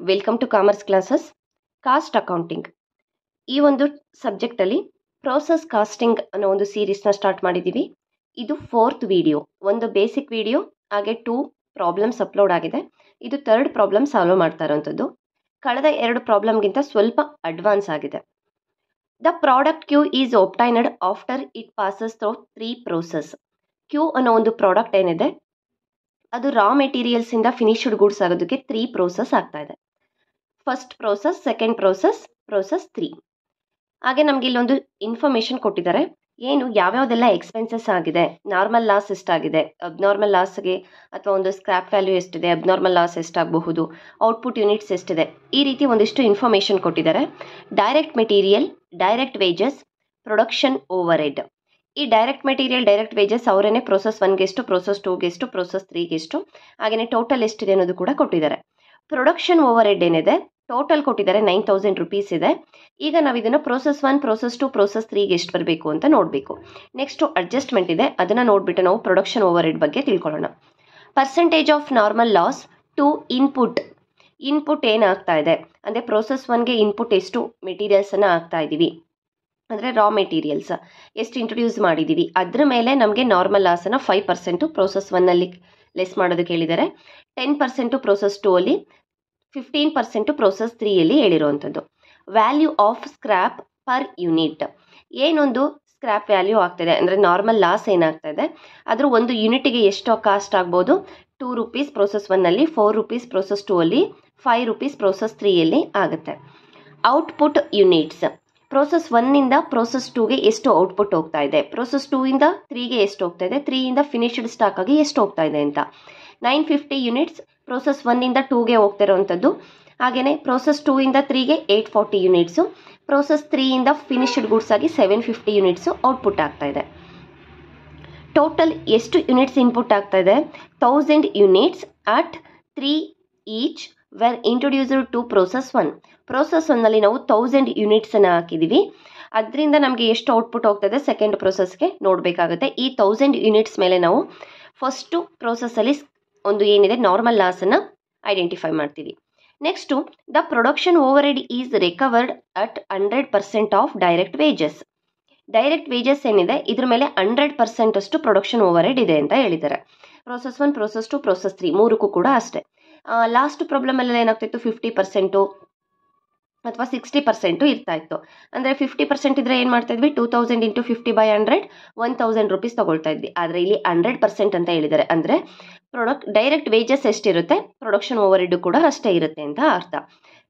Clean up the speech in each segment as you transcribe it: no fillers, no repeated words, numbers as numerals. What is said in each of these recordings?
Welcome to commerce classes. Cost accounting ಈ ಒಂದು ಸಬ್ಜೆಕ್ಟಲ್ಲಿ process casting ಅನ್ನೋ ಒಂದು ಸೀರೀಸ್ನ ಸ್ಟಾರ್ಟ್ ಮಾಡಿದ್ದೀವಿ. ಇದು 4th ವಿಡಿಯೋ. ಒಂದು ಬೇಸಿಕ್ ವಿಡಿಯೋ ಹಾಗೆ 2 ಪ್ರಾಬ್ಲಮ್ಸ್ ಅಪ್ಲೋಡ್ ಆಗಿದೆ. ಇದು 3rd ಪ್ರಾಬ್ಲಮ್ ಸಾಲ್ವ್ ಮಾಡ್ತಾ ಇರೋಂಥದ್ದು. ಕಳೆದ 2 ಪ್ರಾಬ್ಲಮ್ಗಿಂತ ಸ್ವಲ್ಪ ಅಡ್ವಾನ್ಸ್ ಆಗಿದೆ. The product Q is obtained after it passes through 3 process. Q ಅನ್ನೋ ಒಂದು ಪ್ರಾಡಕ್ಟ್ ಏನಿದೆ ಅದು ರಾ ಮೆಟೀರಿಯಲ್ಸ್ ಇಂದ ಫಿನಿಶ್ಡ್ ಗೂಡ್ಸ್ ಆಗೋದಕ್ಕೆ 3 ಪ್ರೋಸೆಸ್ ಆಗ್ತಾ ಇದೆ. First process, second process, process 3. ಹಾಗೆ ನಮಗೆ ಇಲ್ಲೊಂದು ಇನ್ಫಾರ್ಮೇಶನ್ ಕೊಟ್ಟಿದ್ದಾರೆ. ಏನು ಯಾವ್ಯಾವ್ದೆಲ್ಲ ಎಕ್ಸ್ಪೆನ್ಸಸ್ ಆಗಿದೆ, ನಾರ್ಮಲ್ ಲಾಸ್ ಎಷ್ಟಾಗಿದೆ, ಅಬ್ನಾರ್ಮಲ್ ಲಾಸ್ಗೆ ಅಥವಾ ಒಂದು ಸ್ಕ್ರಾಪ್ ವ್ಯಾಲ್ಯೂ ಎಷ್ಟಿದೆ, ಅಬ್ನಾರ್ಮಲ್ ಲಾಸ್ ಎಷ್ಟಾಗಬಹುದು, ಔಟ್ಪುಟ್ ಯೂನಿಟ್ಸ್ ಎಷ್ಟಿದೆ, ಈ ರೀತಿ ಒಂದಿಷ್ಟು ಇನ್ಫಾರ್ಮೇಶನ್ ಕೊಟ್ಟಿದ್ದಾರೆ. Direct material, direct wages, production over head. ಈ ಡೈರೆಕ್ಟ್ ಮೆಟೀರಿಯಲ್, ಡೈರೆಕ್ಟ್ ವೇಜಸ್ ಅವರೇನೆ ಪ್ರೋಸೆಸ್ 1ಗೆ ಎಷ್ಟು, ಪ್ರೋಸೆಸ್ 2ಗೆ ಎಷ್ಟು, ಪ್ರೋಸೆಸ್ 3ಗೆ ಎಷ್ಟು, ಹಾಗೆಯೇ ಟೋಟಲ್ ಎಷ್ಟಿದೆ ಅನ್ನೋದು ಕೂಡ ಕೊಟ್ಟಿದ್ದಾರೆ. ಪ್ರೊಡಕ್ಷನ್ ಓವರ್ ಹೆಡ್ ಏನಿದೆ ಟೋಟಲ್ ಕೊಟ್ಟಿದ್ದಾರೆ 9000 ರುಪೀಸ್ ಇದೆ. ಈಗ ನಾವು ಇದನ್ನು ಪ್ರೋಸೆಸ್ 1, ಪ್ರೋಸೆಸ್ 2, ಪ್ರೋಸೆಸ್ 3ಗೆ ಎಷ್ಟು ಬರಬೇಕು ಅಂತ ನೋಡಬೇಕು. ನೆಕ್ಸ್ಟು ಅಡ್ಜಸ್ಟ್ಮೆಂಟ್ ಇದೆ, ಅದನ್ನು ನೋಡಿಬಿಟ್ಟು ನಾವು ಪ್ರೊಡಕ್ಷನ್ ಓವರ್ ಹೆಡ್ ಬಗ್ಗೆ ತಿಳ್ಕೊಳ್ಳೋಣ. Percentage of normal loss to input. Input ಏನಾಗ್ತಾ ಇದೆ ಅಂದರೆ ಪ್ರೋಸೆಸ್ 1ಗೆ ಇನ್ಪುಟ್ ಎಷ್ಟು ಮೆಟೀರಿಯಲ್ಸನ್ನು ಹಾಕ್ತಾ ಇದ್ದೀವಿ ಅಂದರೆ ರಾ ಮೆಟೀರಿಯಲ್ಸ್ ಎಷ್ಟು ಇಂಟ್ರೊಡ್ಯೂಸ್ ಮಾಡಿದ್ದೀವಿ, ಅದ್ರ ಮೇಲೆ ನಮಗೆ ನಾರ್ಮಲ್ ಲಾಸನ್ನು 5% ಪ್ರೋಸೆಸ್ 1ನಲ್ಲಿ ಲೆಸ್ ಮಾಡೋದಕ್ಕೆ ಹೇಳಿದ್ದಾರೆ. 10% ಪ್ರೋಸೆಸ್ 2ಅಲ್ಲಿ, 15% ಪ್ರೋಸೆಸ್ 3ಯಲ್ಲಿ ಹೇಳಿರುವಂಥದ್ದು. Value of scrap per unit. ಏನೊಂದು ಸ್ಕ್ರ್ಯಾಪ್ ವ್ಯಾಲ್ಯೂ ಆಗ್ತಾಯಿದೆ ಅಂದರೆ ನಾರ್ಮಲ್ ಲಾಸ್ ಏನಾಗ್ತಾ ಇದೆ ಅದ್ರ ಒಂದು ಯೂನಿಟಿಗೆ ಎಷ್ಟು ಕಾಸ್ಟ್ ಆಗ್ಬೋದು. 2 ರೂಪೀಸ್ ಪ್ರೋಸೆಸ್ 1ನಲ್ಲಿ, 4 ರೂಪೀಸ್ ಪ್ರೋಸೆಸ್ 2ಅಲ್ಲಿ, 5 ರೂಪೀಸ್ ಪ್ರೋಸೆಸ್ 3ಯಲ್ಲಿ ಆಗುತ್ತೆ. Output units. ಪ್ರೋಸೆಸ್ 1ನಿಂದ ಪ್ರೋಸೆಸ್ 2ಗೆ ಎಷ್ಟು ಔಟ್ಪುಟ್ ಹೋಗ್ತಾ ಇದೆ, ಪ್ರೋಸೆಸ್ 2ಇಂದ 3ಗೆ ಎಷ್ಟು ಹೋಗ್ತಾ ಇದೆ, 3ಇಂದ ಫಿನಿಶ್ಡ್ ಸ್ಟಾಕ್ ಆಗಿ ಎಷ್ಟು ಹೋಗ್ತಾ ಇದೆ ಅಂತ. 950 ಯೂನಿಟ್ಸ್ ಪ್ರೋಸೆಸ್ 1ಇಂದ 2ಗೆ ಹೋಗ್ತಿರೋವಂಥದ್ದು. ಹಾಗೆಯೇ ಪ್ರೋಸೆಸ್ 2ಇಂದ 3ಗೆ 840 ಯೂನಿಟ್ಸು, ಪ್ರೋಸೆಸ್ 3ಇಂದ ಫಿನಿಶ್ಡ್ ಗೂಡ್ಸ್ ಆಗಿ 750 ಯೂನಿಟ್ಸು ಔಟ್ಪುಟ್ ಆಗ್ತಾ ಇದೆ. ಟೋಟಲ್ ಎಷ್ಟು ಯೂನಿಟ್ಸ್ ಇನ್ಪುಟ್ ಆಗ್ತಾ ಇದೆ, 1000 units at 3 each were introduced to process 1. Process 1ನಲ್ಲಿ ನಾವು 1000 ಯೂನಿಟ್ಸನ್ನು ಹಾಕಿದ್ದೀವಿ. ಅದರಿಂದ ನಮಗೆ ಎಷ್ಟು ಔಟ್ಪುಟ್ ಹೋಗ್ತದೆ ಸೆಕೆಂಡ್ ಪ್ರೋಸೆಸ್ಗೆ ನೋಡಬೇಕಾಗುತ್ತೆ. ಈ 1000 ಯೂನಿಟ್ಸ್ ಮೇಲೆ ನಾವು ಫಸ್ಟು ಪ್ರೋಸೆಸ್ಸಲ್ಲಿ ಒಂದು ಏನಿದೆ ನಾರ್ಮಲ್ ಲಾಸನ್ನು ಐಡೆಂಟಿಫೈ ಮಾಡ್ತೀವಿ. Next the production over head is recovered at 100% of direct wages. Direct wages ಏನಿದೆ ಇದ್ರ ಮೇಲೆ 100% ಅಷ್ಟು ಪ್ರೊಡಕ್ಷನ್ ಓವರ್ ಹೆಡ್ ಇದೆ ಅಂತ ಹೇಳಿದ್ದಾರೆ. ಪ್ರೋಸೆಸ್ 1, ಪ್ರೋಸೆಸ್ 2, ಪ್ರೋಸೆಸ್ 3 ಮೂರಕ್ಕೂ ಕೂಡ ಅಷ್ಟೇ. ಲಾಸ್ಟ್ ಪ್ರಾಬ್ಲಮಲ್ಲೆಲ್ಲ ಏನಾಗ್ತಿತ್ತು 50% ಅಥವಾ 60% ಇರ್ತಾ ಇತ್ತು. ಅಂದರೆ 50% ಇದ್ರೆ ಏನು ಮಾಡ್ತಾ ಇದ್ವಿ, 2000 ಇಂಟು 50/100 1000 ರುಪೀಸ್ ತಗೊಳ್ತಾ ಇದ್ವಿ. ಆದರೆ ಇಲ್ಲಿ 100% ಅಂತ ಹೇಳಿದ್ದಾರೆ. ಅಂದರೆ ಡೈರೆಕ್ಟ್ ವೇಜಸ್ ಎಷ್ಟಿರುತ್ತೆ, ಪ್ರೊಡಕ್ಷನ್ ಓವರ್ ಹೆಡ್ ಕೂಡ ಅಷ್ಟೇ ಇರುತ್ತೆ ಅಂತ ಅರ್ಥ.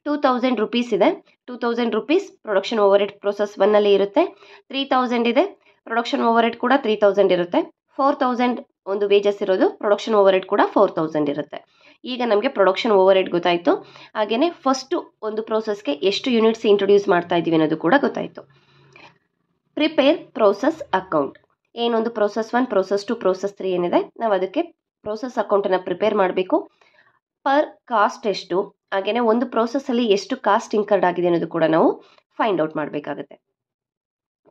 2000 ರುಪೀಸ್ ಇದೆ, 2000 rupees production over head process 1ನಲ್ಲಿ ಇರುತ್ತೆ. 3000 ಇದೆ, ಪ್ರೊಡಕ್ಷನ್ ಓವರ್ ಹೆಡ್ ಕೂಡ 3000 ಇರುತ್ತೆ. 4000 ಒಂದು ವೇಜಸ್ ಇರೋದು, ಪ್ರೊಡಕ್ಷನ್ ಓವರ್ ಹೆಡ್ ಕೂಡ 4000 ಇರುತ್ತೆ. ಈಗ ನಮಗೆ ಪ್ರೊಡಕ್ಷನ್ ಓವರ್ ಹೆಡ್ ಗೊತ್ತಾಯಿತು. ಹಾಗೆಯೇ ಫಸ್ಟು ಒಂದು ಪ್ರೋಸೆಸ್ಗೆ ಎಷ್ಟು ಯೂನಿಟ್ಸ್ ಇಂಟ್ರೊಡ್ಯೂಸ್ ಮಾಡ್ತಾ ಇದ್ದೀವಿ ಅನ್ನೋದು ಕೂಡ ಗೊತ್ತಾಯಿತು. Prepare process account. ಏನೊಂದು ಪ್ರೋಸೆಸ್ 1, ಪ್ರೋಸೆಸ್ 2, ಪ್ರೋಸೆಸ್ 3 ಏನಿದೆ ನಾವು ಅದಕ್ಕೆ ಪ್ರೋಸೆಸ್ ಅಕೌಂಟನ್ನು ಪ್ರಿಪೇರ್ ಮಾಡಬೇಕು. ಪರ್ ಕಾಸ್ಟ್ ಎಷ್ಟು, ಹಾಗೆಯೇ ಒಂದು ಪ್ರೋಸೆಸ್ಸಲ್ಲಿ ಎಷ್ಟು ಕಾಸ್ಟ್ ಇನ್ಕರ್ಡ್ ಆಗಿದೆ ಅನ್ನೋದು ಕೂಡ ನಾವು ಫೈಂಡ್ ಔಟ್ ಮಾಡಬೇಕಾಗುತ್ತೆ.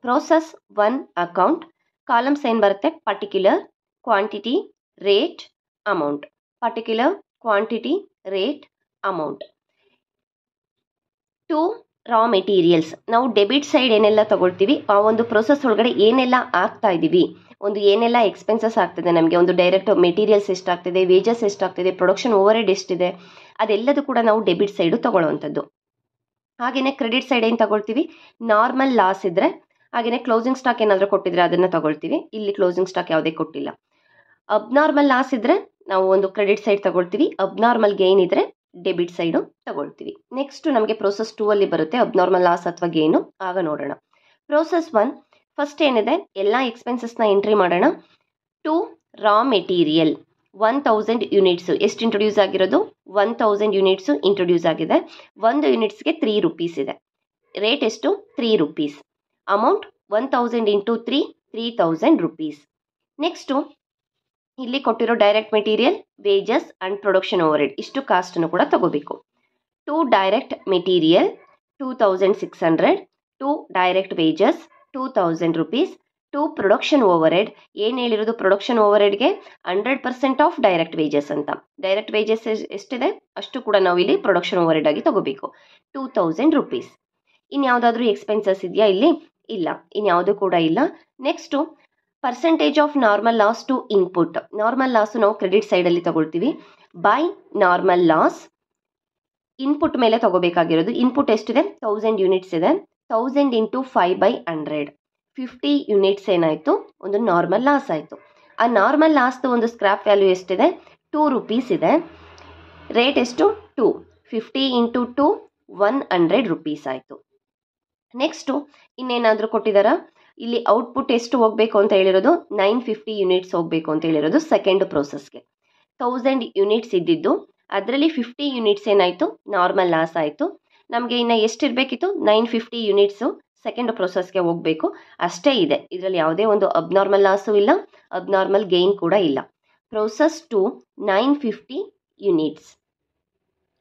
ಪ್ರೋಸೆಸ್ 1 ಅಕೌಂಟ್ ಕಾಲಮ್ಸ್ ಏನು ಬರುತ್ತೆ, particular, quantity, rate, amount. Particular, quantity, rate, amount. 2 raw materials. ನಾವು ಡೆಬಿಟ್ ಸೈಡ್ ಏನೆಲ್ಲ ತಗೊಳ್ತೀವಿ ಆ ಒಂದು ಪ್ರೋಸೆಸ್ ಒಳಗಡೆ ಏನೆಲ್ಲ ಆಗ್ತಾ ಇದ್ದೀವಿ, ಒಂದು ಏನೆಲ್ಲ ಎಕ್ಸ್ಪೆನ್ಸಸ್ ಆಗ್ತದೆ ನಮಗೆ, ಒಂದು ಡೈರೆಕ್ಟ್ ಮೆಟೀರಿಯಲ್ಸ್ ಎಷ್ಟಾಗ್ತದೆ, ವೇಜಸ್ ಎಷ್ಟಾಗ್ತದೆ, ಪ್ರೊಡಕ್ಷನ್ ಓವರ್ ಹೆಡ್ ಎಷ್ಟಿದೆ, ಅದೆಲ್ಲದೂ ಕೂಡ ನಾವು ಡೆಬಿಟ್ ಸೈಡು ತಗೊಳ್ಳೋವಂಥದ್ದು. ಹಾಗೆಯೇ ಕ್ರೆಡಿಟ್ ಸೈಡ್ ಏನು ತಗೊಳ್ತೀವಿ, ನಾರ್ಮಲ್ ಲಾಸ್ ಇದ್ದರೆ, ಹಾಗೆಯೇ ಕ್ಲೋಸಿಂಗ್ ಸ್ಟಾಕ್ ಏನಾದರೂ ಕೊಟ್ಟಿದ್ರೆ ಅದನ್ನು ತಗೊಳ್ತೀವಿ. ಇಲ್ಲಿ ಕ್ಲೋಸಿಂಗ್ ಸ್ಟಾಕ್ ಯಾವುದೇ ಕೊಟ್ಟಿಲ್ಲ. ಅಬ್ನಾರ್ಮಲ್ ಲಾಸ್ ಇದ್ದರೆ ನಾವು ಒಂದು ಕ್ರೆಡಿಟ್ ಸೈಡ್ ತಗೊಳ್ತೀವಿ, ಅಬ್ನಾರ್ಮಲ್ ಗೇನ್ ಇದ್ದರೆ ಡೆಬಿಟ್ ಸೈಡು ತಗೊಳ್ತೀವಿ. ನೆಕ್ಸ್ಟ್ ನಮಗೆ ಪ್ರೋಸೆಸ್ 2ಅಲ್ಲಿ ಬರುತ್ತೆ ಅಬ್ನಾರ್ಮಲ್ ಲಾಸ್ ಅಥವಾ ಗೇನು, ಆಗ ನೋಡೋಣ. ಪ್ರೋಸೆಸ್ 1 ಫಸ್ಟ್ ಏನಿದೆ ಎಲ್ಲ ಎಕ್ಸ್ಪೆನ್ಸಸ್ನ ಎಂಟ್ರಿ ಮಾಡೋಣ. 2 ರಾ ಮೆಟೀರಿಯಲ್ 1000 ಯೂನಿಟ್ಸು ಎಷ್ಟು ಇಂಟ್ರೊಡ್ಯೂಸ್ ಆಗಿರೋದು, 1000 ಯೂನಿಟ್ಸು ಇಂಟ್ರೊಡ್ಯೂಸ್ ಆಗಿದೆ. 1 ಯೂನಿಟ್ಸ್ಗೆ 3 ರೂಪೀಸ್ ಇದೆ. ರೇಟ್ ಎಷ್ಟು, 3 rupees. Amount 1000 into 3 3000 rupees. Next ಇಲ್ಲಿ ಕೊಟ್ಟಿರೋ direct material, wages and production over head ಇಷ್ಟು ಕಾಸ್ಟನ್ನು ಕೂಡ ತಗೋಬೇಕು. 2 direct material 2600, 2 direct wages 2000 rupees, two production over head. ಏನು ಹೇಳಿರೋದು ಪ್ರೊಡಕ್ಷನ್ ಓವರ್ ಹೆಡ್ಗೆ 100% ಆಫ್ ಡೈರೆಕ್ಟ್ ವೇಜಸ್ ಅಂತ. ಡೈರೆಕ್ಟ್ ವೇಜಸ್ ಎಷ್ಟಿದೆ ಅಷ್ಟು ಕೂಡ ನಾವು ಇಲ್ಲಿ ಪ್ರೊಡಕ್ಷನ್ ಓವರ್ ಹೆಡ್ ಆಗಿ ತಗೋಬೇಕು. 2000 rupees. ಇನ್ಯಾವುದಾದ್ರೂ ಎಕ್ಸ್ಪೆನ್ಸಸ್ ಇದೆಯಾ ಇಲ್ಲಿ? ಇಲ್ಲ, ಇನ್ಯಾವುದು ಕೂಡ ಇಲ್ಲ. Next percentage of normal loss to input. Normal loss ನಾವು ಕ್ರೆಡಿಟ್ ಸೈಡಲ್ಲಿ ತಗೊಳ್ತೀವಿ. ಬೈ ನಾರ್ಮಲ್ ಲಾಸ್ ಇನ್ಪುಟ್ ಮೇಲೆ ತಗೋಬೇಕಾಗಿರೋದು. ಇನ್ಪುಟ್ ಎಷ್ಟಿದೆ? 1000 ಯೂನಿಟ್ಸ್ ಇದೆ. 1000 ಇಂಟು 5/100 50 ಯೂನಿಟ್ಸ್ ಏನಾಯಿತು? ಒಂದು ನಾರ್ಮಲ್ ಲಾಸ್ ಆಯಿತು. ಆ ನಾರ್ಮಲ್ ಲಾಸ್ದು ಒಂದು ಸ್ಕ್ರಾಪ್ ವ್ಯಾಲ್ಯೂ ಎಷ್ಟಿದೆ? 2 rupees ಇದೆ. ರೇಟ್ ಎಷ್ಟು? 2. 50 ಇಂಟು 2 100 rupees ಆಯಿತು. ನೆಕ್ಸ್ಟು ಇನ್ನೇನಾದರೂ ಕೊಟ್ಟಿದ್ದಾರಾ? ಇಲ್ಲಿ ಔಟ್ಪುಟ್ ಎಷ್ಟು ಹೋಗಬೇಕು ಅಂತ ಹೇಳಿರೋದು? 950 ಯೂನಿಟ್ಸ್ ಹೋಗಬೇಕು ಅಂತ ಹೇಳಿರೋದು ಸೆಕೆಂಡ್ ಪ್ರೋಸೆಸ್ಗೆ. 1000 ಯೂನಿಟ್ಸ್ ಇದ್ದಿದ್ದು ಅದರಲ್ಲಿ 50 ಯೂನಿಟ್ಸ್ ಏನಾಯಿತು? ನಾರ್ಮಲ್ ಲಾಸ್ ಆಯಿತು. ನಮಗೆ ಇನ್ನು ಎಷ್ಟಿರಬೇಕಿತ್ತು? 950 ಯೂನಿಟ್ಸು ಸೆಕೆಂಡ್ ಪ್ರೋಸೆಸ್ಗೆ ಹೋಗಬೇಕು. ಅಷ್ಟೇ ಇದೆ, ಇದರಲ್ಲಿ ಯಾವುದೇ ಒಂದು ಅಬ್ನಾರ್ಮಲ್ ಲಾಸು ಇಲ್ಲ, ಅಬ್ನಾರ್ಮಲ್ ಗೇನ್ ಕೂಡ ಇಲ್ಲ. Process two 950 units.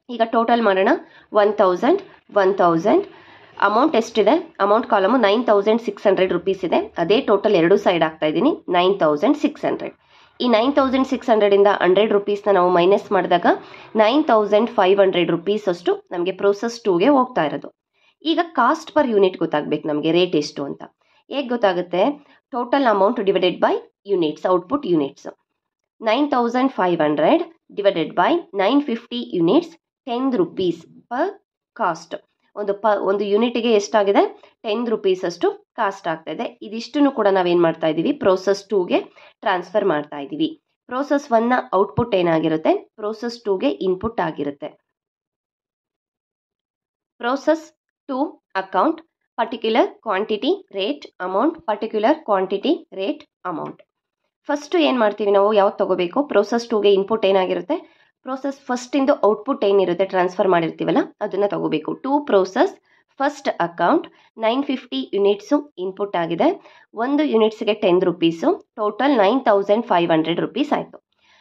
ಈಗ ಟೋಟಲ್ ಮಾಡೋಣ. 1000 ಅಮೌಂಟ್ ಎಷ್ಟಿದೆ? ಅಮೌಂಟ್ ಕಾಲಮು 9600 rupees ಇದೆ. ಅದೇ ಟೋಟಲ್ ಎರಡು ಸೈಡ್ ಆಗ್ತಾ ಇದ್ದೀನಿ. 9600. ಈ 9600 ಇಂದ 100 rupeesನ ನಾವು ಮೈನಸ್ ಮಾಡಿದಾಗ 9500 rupees ಅಷ್ಟು ನಮಗೆ ಪ್ರೋಸೆಸ್ 2ಗೆ ಹೋಗ್ತಾ ಇರೋದು. ಈಗ ಕಾಸ್ಟ್ ಪರ್ ಯೂನಿಟ್ ಗೊತ್ತಾಗಬೇಕು ನಮಗೆ, ರೇಟ್ ಎಷ್ಟು ಅಂತ. ಹೇಗೆ ಗೊತ್ತಾಗುತ್ತೆ? Total amount divided by units, output units. 9500 divided by 950 units, 10 rupees per cost. ಒಂದು ಯೂನಿಟ್ಗೆ ಎಷ್ಟಾಗಿದೆ? 10 rupees ಅಷ್ಟು ಕಾಸ್ಟ್ ಆಗ್ತಾ ಇದೆ. ಇದಿಷ್ಟನ್ನು ಕೂಡ ನಾವೇನು ಮಾಡ್ತಾ ಇದ್ದೀವಿ? ಪ್ರೋಸೆಸ್ 2ಗೆ ಟ್ರಾನ್ಸ್ಫರ್ ಮಾಡ್ತಾ ಇದ್ದೀವಿ. ಪ್ರೋಸೆಸ್ 1ನ ಔಟ್ಪುಟ್ ಏನಾಗಿರುತ್ತೆ? ಪ್ರೋಸೆಸ್ 2ಗೆ ಇನ್ಪುಟ್ ಆಗಿರುತ್ತೆ. Process 2 account particular quantity rate amount, particular quantity rate amount. First ಏನು ಮಾಡ್ತೀವಿ ನಾವು? ಯಾವ್ದು ತಗೋಬೇಕು? ಪ್ರೋಸೆಸ್ 2ಗೆ ಇನ್ಪುಟ್ ಏನಾಗಿರುತ್ತೆ? ಪ್ರೋಸೆಸ್ ಫಸ್ಟಿಂದು ಔಟ್ಪುಟ್ ಏನಿರುತ್ತೆ ಟ್ರಾನ್ಸ್ಫರ್ ಮಾಡಿರ್ತೀವಲ್ಲ ಅದನ್ನು ತಗೋಬೇಕು. To process first account 950 units input ಆಗಿದೆ. ಒಂದು ಯೂನಿಟ್ಸ್ಗೆ 10 rupees, ಟೋಟಲ್ 9500 rupees ಆಯಿತು.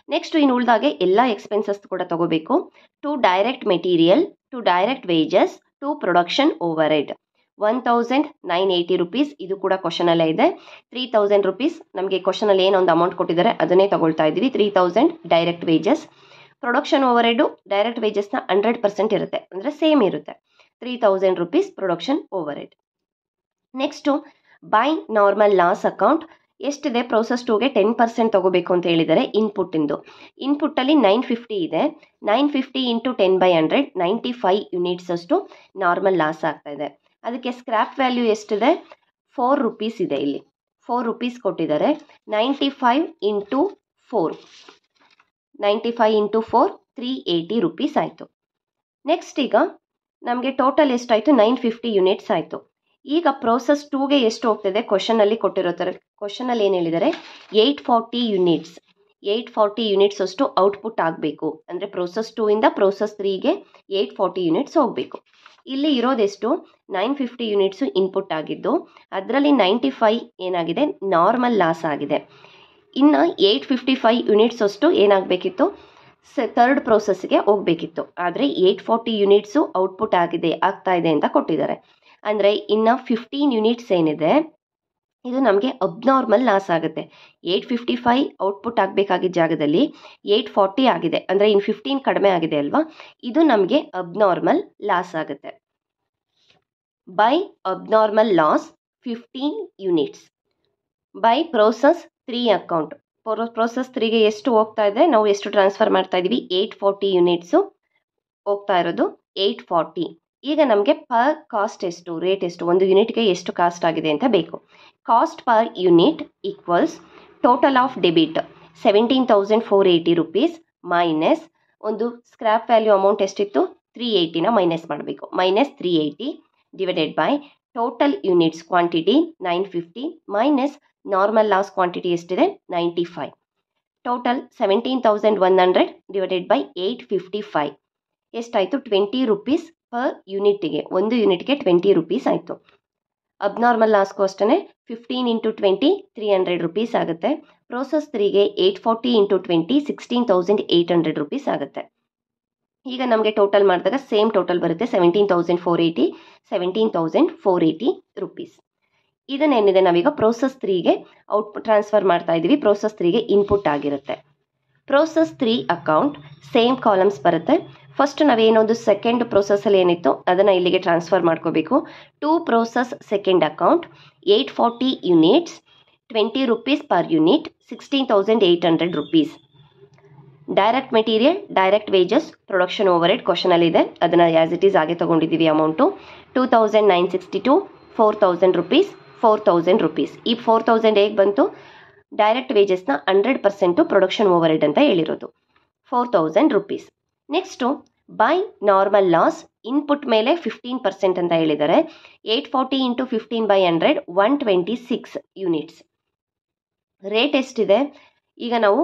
ನೆಕ್ಸ್ಟ್ ಇನ್ನು ಉಳಿದಾಗೆ ಎಲ್ಲ ಎಕ್ಸ್ಪೆನ್ಸಸ್ ಕೂಡ ತಗೋಬೇಕು. To direct material, to direct wages, to production over head 1980 rupees. ಇದು ಕೂಡ ಕ್ವಶನಲ್ಲೇ ಇದೆ. 3000 rupees ನಮಗೆ ಕ್ವಶನಲ್ಲಿ ಏನೊಂದು ಅಮೌಂಟ್ ಕೊಟ್ಟಿದ್ದಾರೆ ಅದನ್ನೇ ತಗೊಳ್ತಾ ಇದ್ದೀವಿ. 3000 direct wages. Production over head direct ವೇಜಸ್ನ 100% ಇರುತ್ತೆ, ಅಂದರೆ ಸೇಮ್ ಇರುತ್ತೆ. 3000 rupees production over head. Next by normal loss account ಎಷ್ಟಿದೆ? ಪ್ರೋಸೆಸ್ 2ಗೆ 10% ತಗೋಬೇಕು ಅಂತ ಹೇಳಿದ್ದಾರೆ ಇನ್ಪುಟ್ಟಿಂದು. ಇನ್ಪುಟ್ಟಲ್ಲಿ 950 ಇದೆ. 950 ಇಂಟು 10/100 95 ಯೂನಿಟ್ಸ್ ಅಷ್ಟು ನಾರ್ಮಲ್ ಲಾಸ್ ಆಗ್ತಾ ಇದೆ. ಅದಕ್ಕೆ ಸ್ಕ್ರ್ಯಾಪ್ ವ್ಯಾಲ್ಯೂ ಎಷ್ಟಿದೆ? 4 rupees ಇದೆ. ಇಲ್ಲಿ 4 rupees ಕೊಟ್ಟಿದ್ದಾರೆ. 95 ಇಂಟು 4 380 rupees ಆಯಿತು. ನೆಕ್ಸ್ಟ್ ಈಗ ನಮಗೆ ಟೋಟಲ್ ಎಷ್ಟಾಯಿತು? 950 ಯೂನಿಟ್ಸ್ ಆಯಿತು. ಈಗ ಪ್ರೋಸೆಸ್ 2ಗೆ ಎಷ್ಟು ಹೋಗ್ತಿದೆ? ಕ್ವಶನಲ್ಲಿ ಕೊಟ್ಟಿರೋ ಥರ ಕ್ವಶನಲ್ಲಿ ಏನು ಹೇಳಿದ್ದಾರೆ? 840 ಯೂನಿಟ್ಸ್. 840 ಯೂನಿಟ್ಸ್ ಅಷ್ಟು ಔಟ್ಪುಟ್ ಆಗಬೇಕು. ಅಂದರೆ ಪ್ರೋಸೆಸ್ 2 ಇಂದ ಪ್ರೋಸೆಸ್ 3ಗೆ 840 ಯೂನಿಟ್ಸ್ ಹೋಗಬೇಕು. ಇಲ್ಲಿ ಇರೋದೆಷ್ಟು? 950 ಯೂನಿಟ್ಸು ಇನ್ಪುಟ್ ಆಗಿದ್ದು ಅದರಲ್ಲಿ 95 ಏನಾಗಿದೆ? ನಾರ್ಮಲ್ ಲಾಸ್ ಆಗಿದೆ. ಇನ್ನು 855 ಯೂನಿಟ್ಸ್ ಅಷ್ಟು ಏನಾಗಬೇಕಿತ್ತು? ಥರ್ಡ್ ಪ್ರೋಸೆಸ್ಗೆ ಹೋಗಬೇಕಿತ್ತು. ಆದರೆ 840 ಯೂನಿಟ್ಸು ಔಟ್ಪುಟ್ ಆಗ್ತಾ ಇದೆ ಅಂತ ಕೊಟ್ಟಿದ್ದಾರೆ. ಅಂದರೆ ಇನ್ನು 15 ಯೂನಿಟ್ಸ್ ಏನಿದೆ ಇದು ನಮಗೆ ಅಬ್ನಾರ್ಮಲ್ ಲಾಸ್ ಆಗುತ್ತೆ. 855 ಔಟ್ಪುಟ್ ಆಗಬೇಕಾಗಿದ್ದ ಜಾಗದಲ್ಲಿ 840 ಆಗಿದೆ, ಅಂದರೆ ಇನ್ನು 15 ಕಡಿಮೆ ಆಗಿದೆ ಅಲ್ವಾ? ಇದು ನಮಗೆ ಅಬ್ನಾರ್ಮಲ್ ಲಾಸ್ ಆಗುತ್ತೆ. By abnormal loss 15 units by process 3 account. Process 3ಗೆ ಎಷ್ಟು ಹೋಗ್ತಾ ಇದೆ? ನಾವು ಎಷ್ಟು ಟ್ರಾನ್ಸ್ಫರ್ ಮಾಡ್ತಾ ಇದ್ದೀವಿ? 840 ಯೂನಿಟ್ಸು ಹೋಗ್ತಾ ಇರೋದು. 840. ಈಗ ನಮಗೆ ಪರ್ ಕಾಸ್ಟ್ ಎಷ್ಟು, ರೇಟ್ ಎಷ್ಟು, ಒಂದು ಯೂನಿಟ್ಗೆ ಎಷ್ಟು ಕಾಸ್ಟ್ ಆಗಿದೆ ಅಂತ ಬೇಕು. Cost per unit equals total of debit 17,480 rupees minus ಒಂದು ಸ್ಕ್ರ್ಯಾಪ್ ವ್ಯಾಲ್ಯೂ ಅಮೌಂಟ್ ಎಷ್ಟಿತ್ತು? 380ನ ಮೈನಸ್ ಮಾಡಬೇಕು. Minus 380 divided by total units quantity 950 minus normal loss quantity ಎಷ್ಟಿದೆ? 95. ಟೋಟಲ್ 17,100 ಡಿವೈಡೆಡ್ ಬೈ 855 ಎಷ್ಟಾಯಿತು? 20 rupees ಪರ್ ಯೂನಿಟ್ಗೆ. ಒಂದು ಯೂನಿಟ್ಗೆ 20 rupees ಆಯಿತು. ಅಬ್ನಾರ್ಮಲ್ ಲಾಸ್ಗೂ ಅಷ್ಟೇ 15 ಇಂಟು 20 300 rupees ಆಗುತ್ತೆ. ಪ್ರೋಸೆಸ್ 3ಗೆ 840 ಇಂಟು 20 16,800 rupees ಆಗುತ್ತೆ. ಈಗ ನಮಗೆ ಟೋಟಲ್ ಮಾಡಿದಾಗ ಸೇಮ್ ಟೋಟಲ್ ಬರುತ್ತೆ. 17,480 rupees. ಇದನ್ನೇನಿದೆ ನಾವೀಗ ಪ್ರೋಸೆಸ್ 3ಗೆ ಔಟ್ಪುಟ್ ಟ್ರಾನ್ಸ್ಫರ್ ಮಾಡ್ತಾ ಇದ್ದೀವಿ. ಪ್ರೋಸೆಸ್ 3ಗೆ ಇನ್ಪುಟ್ ಆಗಿರುತ್ತೆ. ಪ್ರೋಸೆಸ್ 3 ಅಕೌಂಟ್ ಸೇಮ್ ಕಾಲಮ್ಸ್ ಬರುತ್ತೆ. ಫಸ್ಟ್ ನಾವೇನೊಂದು ಸೆಕೆಂಡ್ ಪ್ರೋಸೆಸ್ಸಲ್ಲಿ ಏನಿತ್ತು ಅದನ್ನು ಇಲ್ಲಿಗೆ ಟ್ರಾನ್ಸ್ಫರ್ ಮಾಡ್ಕೋಬೇಕು. To process second account 840 units 20 rupees per unit 16,800 rupees. Direct material, direct wages, production over head ಕ್ವಶನಲ್ಲಿದೆ, ಅದನ್ನು ಆ್ಯಸ್ ಇಟ್ ಈಸ್ ಆಗಿ ತೊಗೊಂಡಿದ್ದೀವಿ. Amount 2,962, 4,000 rupees, 4,000 rupees. ಈ 4,000 ಹೇಗೆ ಬಂತು? ಡೈರೆಕ್ಟ್ ವೇಜಸ್ನ 100% ಪ್ರೊಡಕ್ಷನ್ ಓವರ್ ಹೆಡ್ ಅಂತ ಹೇಳಿರೋದು 4,000 rupees. Next by normal loss input ಮೇಲೆ 15% ಅಂತ ಹೇಳಿದ್ದಾರೆ. 840 ಇಂಟು 15/100 126 ಯೂನಿಟ್ಸ್. ರೇಟ್ ಎಷ್ಟಿದೆ? ಈಗ ನಾವು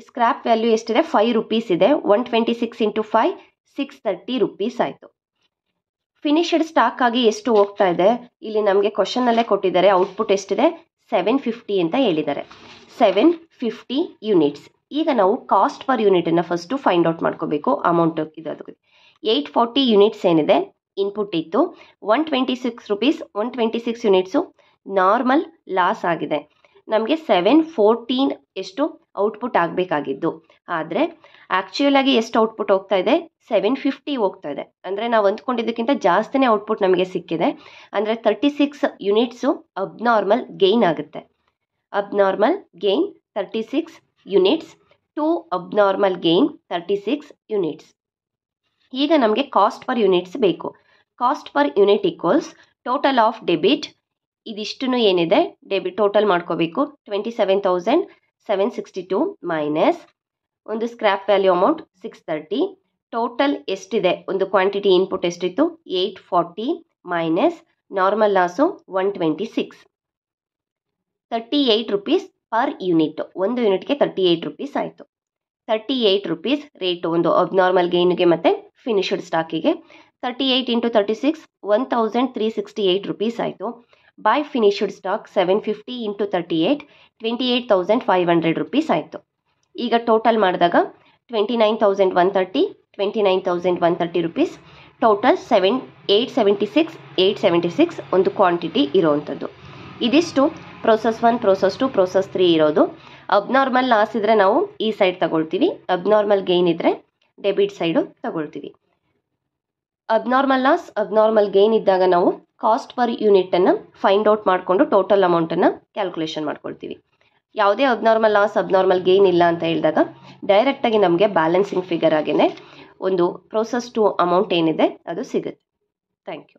ಸ್ಕ್ರ್ಯಾಪ್ ವ್ಯಾಲ್ಯೂ ಎಷ್ಟಿದೆ? 5 rupees ಇದೆ. 126 ಇಂಟು 5 630 rupees ಆಯಿತು. ಫಿನಿಶ್ಡ್ ಸ್ಟಾಕ್ ಆಗಿ ಎಷ್ಟು ಹೋಗ್ತಾ ಇದೆ? ಇಲ್ಲಿ ನಮಗೆ ಕ್ವಶನ್ನಲ್ಲೇ ಕೊಟ್ಟಿದ್ದಾರೆ. ಔಟ್ಪುಟ್ ಎಷ್ಟಿದೆ? 750 ಅಂತ ಹೇಳಿದ್ದಾರೆ. 750 ಯೂನಿಟ್ಸ್. ಈಗ ನಾವು ಕಾಸ್ಟ್ ಪರ್ ಯೂನಿಟನ್ನು ಫಸ್ಟು ಫೈಂಡ್ ಔಟ್ ಮಾಡ್ಕೋಬೇಕು. ಅಮೌಂಟ್ ಇದು 840 ಯೂನಿಟ್ಸ್ ಏನಿದೆ ಇನ್ಪುಟ್ ಇತ್ತು. 126 rupees, 126 ಯೂನಿಟ್ಸು ನಾರ್ಮಲ್ ಲಾಸ್ ಆಗಿದೆ. ನಮಗೆ 714 ಎಷ್ಟು ಔಟ್ಪುಟ್ ಆಗಬೇಕಾಗಿದ್ದು, ಆದರೆ ಆ್ಯಕ್ಚುಯಲ್ ಆಗಿ ಎಷ್ಟು ಔಟ್ಪುಟ್ ಹೋಗ್ತಾ ಇದೆ? 750 ಹೋಗ್ತಾ ಇದೆ. ಅಂದರೆ ನಾವು ಅಂದ್ಕೊಂಡಿದ್ದಕ್ಕಿಂತ ಜಾಸ್ತಿನೇ ಔಟ್ಪುಟ್ ನಮಗೆ ಸಿಕ್ಕಿದೆ. ಅಂದರೆ 36 ಯೂನಿಟ್ಸು ಅಬ್ನಾರ್ಮಲ್ ಗೇನ್ ಆಗುತ್ತೆ. Abnormal gain 36 units to abnormal gain 36 units. ಈಗ ನಮಗೆ ಕಾಸ್ಟ್ ಪರ್ ಯೂನಿಟ್ಸ್ ಬೇಕು. Cost per unit equals total of debit. ಇದಿಷ್ಟು ಏನಿದೆ ಡೆಬಿಟ್ ಟೋಟಲ್ ಮಾಡ್ಕೋಬೇಕು. 27,762 ಮೈನಸ್ ಒಂದು ಸ್ಕ್ರ್ಯಾಪ್ ವ್ಯಾಲ್ಯೂ ಅಮೌಂಟ್ 630. ಟೋಟಲ್ ಎಷ್ಟಿದೆ? ಒಂದು ಕ್ವಾಂಟಿಟಿ ಇನ್ಪುಟ್ ಎಷ್ಟಿತ್ತು? 840 minus normal loss 126. 38 rupees per unit. ಒಂದು ಯೂನಿಟ್ಗೆ 38 rupees ಆಯಿತು. 38 rupees ರೇಟು ಒಂದು ಅಬ್ನಾರ್ಮಲ್ ಗೇನ್ಗೆ ಮತ್ತು ಫಿನಿಶ್ಡ್ ಸ್ಟಾಕಿಗೆ. 38 ಇಂಟು 36 1,368 rupees ಆಯಿತು. By finished stock 750 into 38 28,500 rupees ಆಯಿತು. ಈಗ ಟೋಟಲ್ ಮಾಡಿದಾಗ 29,130 29,130 rupees. ಟೋಟಲ್ 876 ಒಂದು ಕ್ವಾಂಟಿಟಿ ಇರೋವಂಥದ್ದು. ಇದಿಷ್ಟು ಪ್ರೋಸೆಸ್ 1, ಪ್ರೋಸೆಸ್ 2, ಪ್ರೋಸೆಸ್ 3 ಇರೋದು. ಅಬ್ನಾರ್ಮಲ್ ಲಾಸ್ ಇದ್ದರೆ ನಾವು ಈ ಸೈಡ್ ತಗೊಳ್ತೀವಿ. ಅಬ್ನಾರ್ಮಲ್ ಗೇನ್ ಇದ್ದರೆ ಡೆಬಿಟ್ ಸೈಡು ತಗೊಳ್ತೀವಿ. ಅಬ್ನಾರ್ಮಲ್ ಲಾಸ್, ಅಬ್ನಾರ್ಮಲ್ ಗೇನ್ ಇದ್ದಾಗ ನಾವು ಕಾಸ್ಟ್ ಪರ್ ಯೂನಿಟನ್ನು ಫೈಂಡ್ ಔಟ್ ಮಾಡಿಕೊಂಡು ಟೋಟಲ್ ಅಮೌಂಟನ್ನು ಕ್ಯಾಲ್ಕುಲೇಷನ್ ಮಾಡ್ಕೊಳ್ತೀವಿ. ಯಾವುದೇ ಅಬ್ನಾರ್ಮಲ್ ಲಾಸ್, ಅಬ್ನಾರ್ಮಲ್ ಗೇನ್ ಇಲ್ಲ ಅಂತ ಹೇಳಿದಾಗ ಡೈರೆಕ್ಟಾಗಿ ನಮಗೆ ಬ್ಯಾಲೆನ್ಸಿಂಗ್ ಫಿಗರ್ ಆಗೇ ಒಂದು ಪ್ರೋಸೆಸ್ 2 ಅಮೌಂಟ್ ಏನಿದೆ ಅದು ಸಿಗುತ್ತೆ. Thank you.